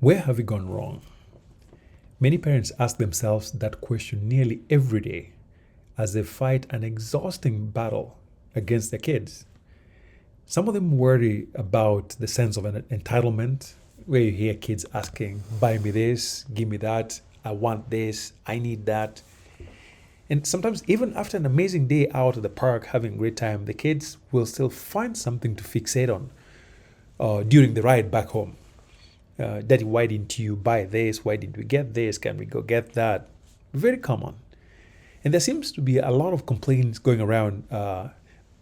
Where have we gone wrong? Many parents ask themselves that question nearly every day as they fight an exhausting battle against their kids. Some of them worry about the sense of an entitlement, where you hear kids asking, buy me this, give me that, I want this, I need that. And sometimes, even after an amazing day out at the park having a great time, the kids will still find something to fixate on during the ride back home. Daddy, why didn't you buy this? Why didn't we get this? Can we go get that? Very common. And there seems to be a lot of complaints going around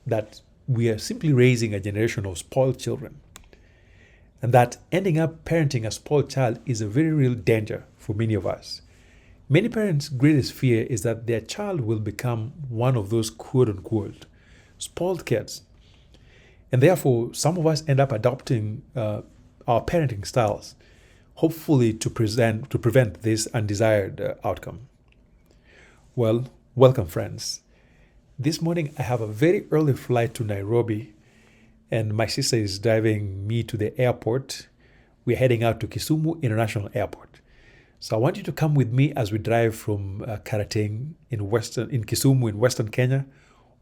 that we are simply raising a generation of spoiled children. And that ending up parenting a spoiled child is a very real danger for many of us. Many parents' greatest fear is that their child will become one of those quote unquote spoiled kids. And therefore, some of us end up adopting our parenting styles, hopefully to prevent this undesired outcome. Well, welcome, friends. This morning I have a very early flight to Nairobi, and my sister is driving me to the airport. We're heading out to Kisumu International Airport. So I want you to come with me as we drive from Karating in Kisumu in Western Kenya,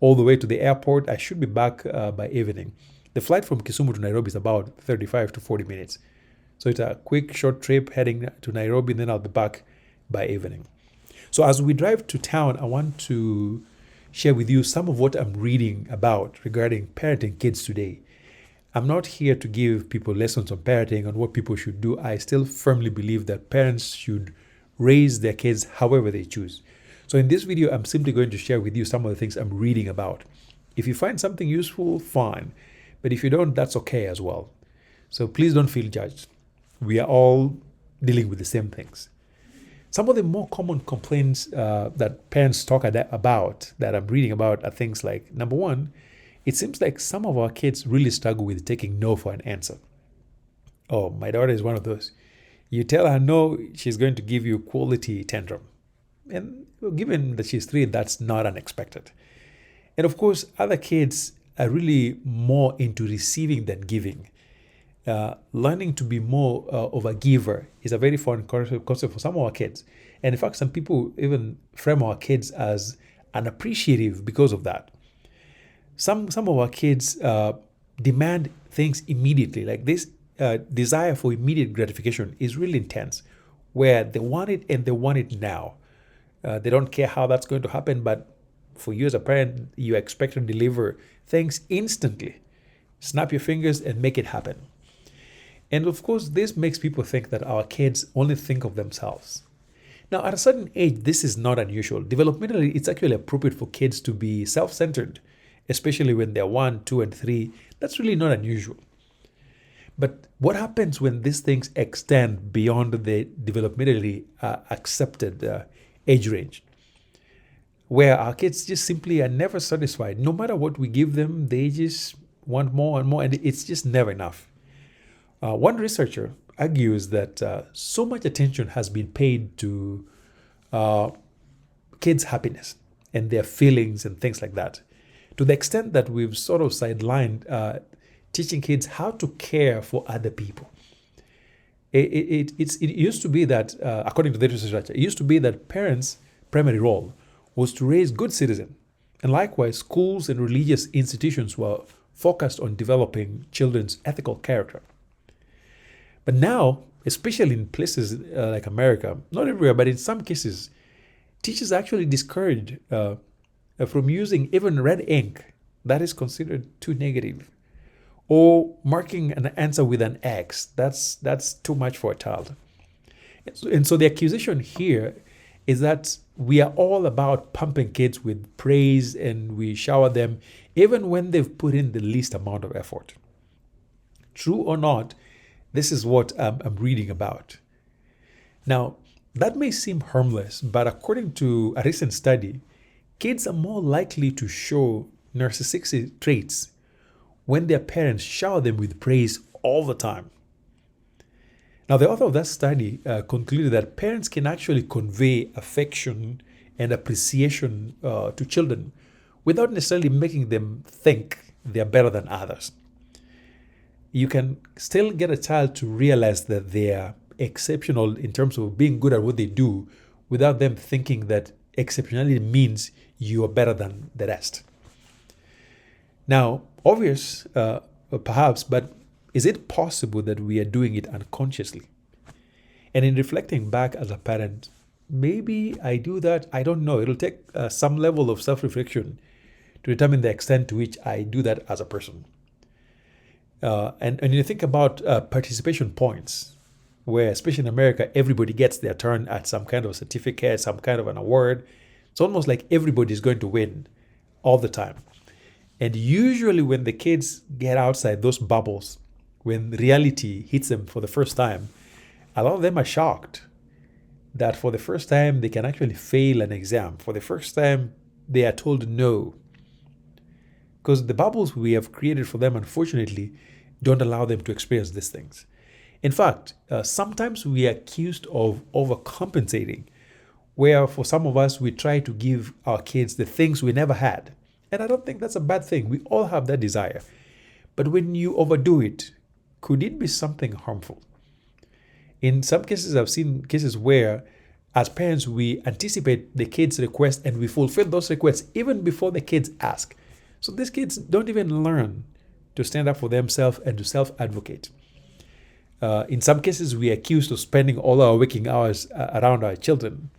all the way to the airport. I should be back by evening. The flight from Kisumu to Nairobi is about 35 to 40 minutes. So it's a quick, short trip heading to Nairobi, and then I'll be back by evening. So as we drive to town, I want to share with you some of what I'm reading about regarding parenting kids today. I'm not here to give people lessons on parenting, on what people should do. I still firmly believe that parents should raise their kids however they choose. So in this video, I'm simply going to share with you some of the things I'm reading about. If you find something useful, fine. But if you don't, that's okay as well. So please don't feel judged. We are all dealing with the same things. Some of the more common complaints that parents talk about, that I'm reading about, are things like, number one, it seems like some of our kids really struggle with taking no for an answer. Oh, my daughter is one of those. You tell her no, she's going to give you quality tantrum. And given that she's 3, that's not unexpected. And of course, other kids are really more into receiving than giving. Learning to be more of a giver is a very foreign concept for some of our kids. And in fact, some people even frame our kids as unappreciative because of that. Some of our kids demand things immediately. Like this desire for immediate gratification is really intense, where they want it and they want it now. They don't care how that's going to happen, but for you as a parent, you expect to deliver things instantly. Snap your fingers and make it happen. And of course, this makes people think that our kids only think of themselves. Now, at a certain age, this is not unusual. Developmentally, it's actually appropriate for kids to be self-centered, especially when they're 1, 2, and 3. That's really not unusual. But what happens when these things extend beyond the developmentally accepted age range, where our kids just simply are never satisfied? No matter what we give them, they just want more and more, and it's just never enough. One researcher argues that so much attention has been paid to kids' happiness and their feelings and things like that, to the extent that we've sort of sidelined teaching kids how to care for other people. It used to be that, according to the research, it used to be that parents' primary role was to raise good citizens. And likewise, schools and religious institutions were focused on developing children's ethical character. But now, especially in places like America, not everywhere, but in some cases, teachers are actually discouraged from using even red ink that is considered too negative, or marking an answer with an X. That's too much for a child. And so the accusation here is that we are all about pumping kids with praise, and we shower them even when they've put in the least amount of effort. True or not, this is what I'm reading about. Now, that may seem harmless, but according to a recent study, kids are more likely to show narcissistic traits when their parents shower them with praise all the time. Now, the author of that study concluded that parents can actually convey affection and appreciation to children without necessarily making them think they're better than others. You can still get a child to realize that they are exceptional in terms of being good at what they do without them thinking that exceptionality means you are better than the rest. Now, obvious, perhaps, but is it possible that we are doing it unconsciously? And in reflecting back as a parent, maybe I do that. I don't know. It'll take some level of self-reflection to determine the extent to which I do that as a person. And you think about participation points, where, especially in America, everybody gets their turn at some kind of certificate, some kind of an award. It's almost like everybody's going to win all the time. And usually when the kids get outside those bubbles, when reality hits them for the first time, a lot of them are shocked that for the first time they can actually fail an exam. For the first time, they are told no. Because the bubbles we have created for them, unfortunately, don't allow them to experience these things. In fact, sometimes we are accused of overcompensating, where for some of us, we try to give our kids the things we never had. And I don't think that's a bad thing. We all have that desire. But when you overdo it, could it be something harmful? In some cases, I've seen cases where, as parents, we anticipate the kids' request and we fulfill those requests even before the kids ask. So these kids don't even learn to stand up for themselves and to self-advocate. In some cases, we are accused of spending all our waking hours around our children.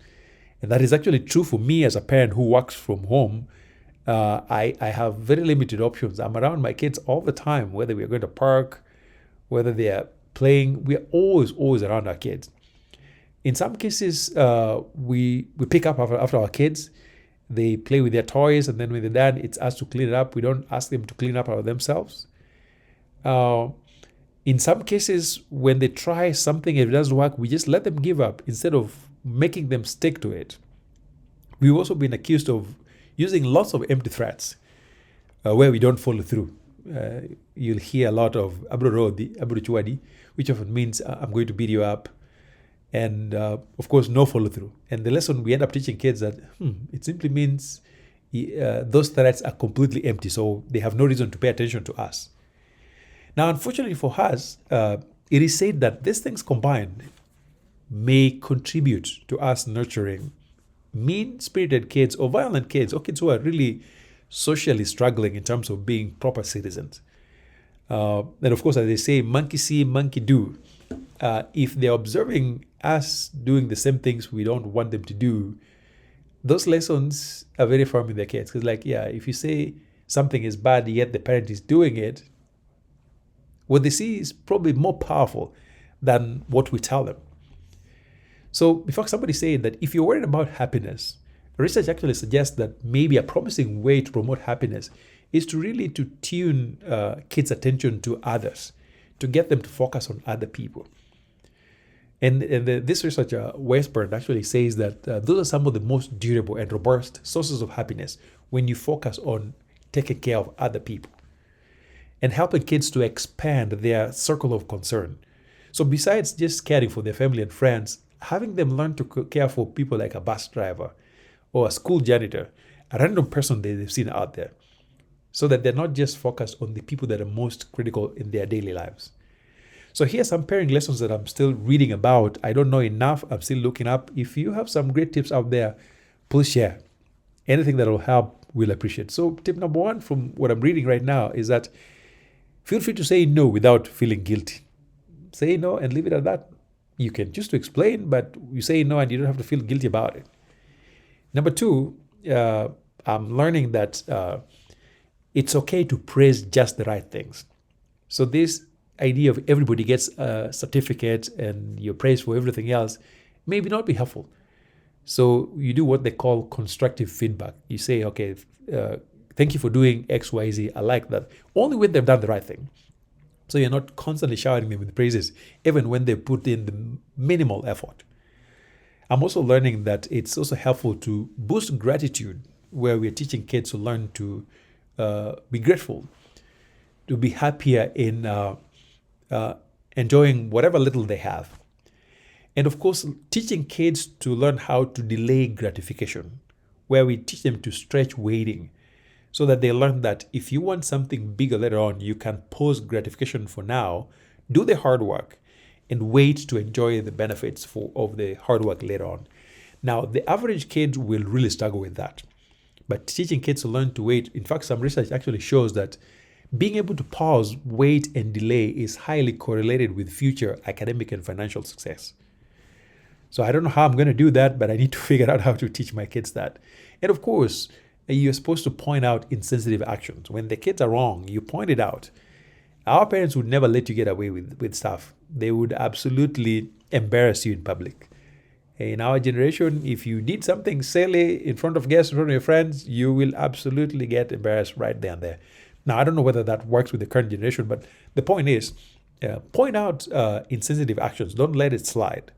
And that is actually true for me as a parent who works from home. I have very limited options. I'm around my kids all the time, whether we're going to park, whether they are playing. We are always around our kids. In some cases, we pick up after our kids. They play with their toys, and then when they're done, it's us to clean it up. We don't ask them to clean up themselves. In some cases, when they try something, if it doesn't work, we just let them give up instead of making them stick to it. We've also been accused of using lots of empty threats where we don't follow through. You'll hear a lot of Abruchuadi, which often means I'm going to beat you up. And of course, no follow through. And the lesson we end up teaching kids that it simply means those threats are completely empty. So they have no reason to pay attention to us. Now, unfortunately for us, it is said that these things combined may contribute to us nurturing mean-spirited kids or violent kids, or kids who are really socially struggling in terms of being proper citizens. And of course, as they say, monkey see, monkey do. If they're observing us doing the same things we don't want them to do, those lessons are very firm in their kids. Because if you say something is bad, yet the parent is doing it, what they see is probably more powerful than what we tell them. So in fact, somebody said that if you're worried about happiness, research actually suggests that maybe a promising way to promote happiness is to tune kids' attention to others, to get them to focus on other people. And this researcher, Westburn, actually says that those are some of the most durable and robust sources of happiness when you focus on taking care of other people and helping kids to expand their circle of concern. So besides just caring for their family and friends, having them learn to care for people like a bus driver or a school janitor, a random person that they've seen out there, so that they're not just focused on the people that are most critical in their daily lives. So here's some parenting lessons that I'm still reading about. I don't know enough. I'm still looking up. If you have some great tips out there, please share. Anything that will help, we'll appreciate. So tip number one from what I'm reading right now is that feel free to say no without feeling guilty. Say no and leave it at that. You can choose to explain, but you say no and you don't have to feel guilty about it. Number two, I'm learning that it's okay to praise just the right things. So this idea of everybody gets a certificate and you're praised for everything else maybe not be helpful. So you do what they call constructive feedback. You say, okay, thank you for doing X, Y, Z. I like that. Only when they've done the right thing. So you're not constantly showering them with praises, even when they put in the minimal effort. I'm also learning that it's also helpful to boost gratitude, where we're teaching kids to learn to be grateful, to be happier in enjoying whatever little they have. And of course, teaching kids to learn how to delay gratification, where we teach them to stretch waiting, so that they learn that if you want something bigger later on, you can pause gratification for now, do the hard work, and wait to enjoy the benefits of the hard work later on. Now, the average kid will really struggle with that. But teaching kids to learn to wait, in fact, some research actually shows that being able to pause, wait, and delay is highly correlated with future academic and financial success. So I don't know how I'm going to do that, but I need to figure out how to teach my kids that. And of course, you're supposed to point out insensitive actions. When the kids are wrong, you point it out. Our parents would never let you get away with stuff. They would absolutely embarrass you in public. In our generation, if you did something silly in front of guests, in front of your friends, you will absolutely get embarrassed right there and there. Now, I don't know whether that works with the current generation, but the point is, point out insensitive actions. Don't let it slide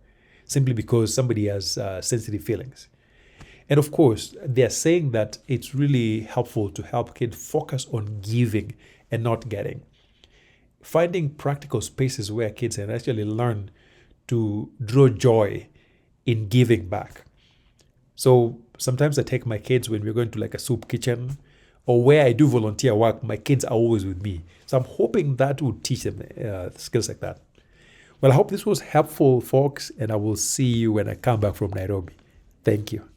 simply because somebody has sensitive feelings. And of course, they're saying that it's really helpful to help kids focus on giving and not getting. Finding practical spaces where kids can actually learn to draw joy in giving back. So sometimes I take my kids when we're going to like a soup kitchen or where I do volunteer work, my kids are always with me. So I'm hoping that would teach them skills like that. Well, I hope this was helpful, folks, and I will see you when I come back from Nairobi. Thank you.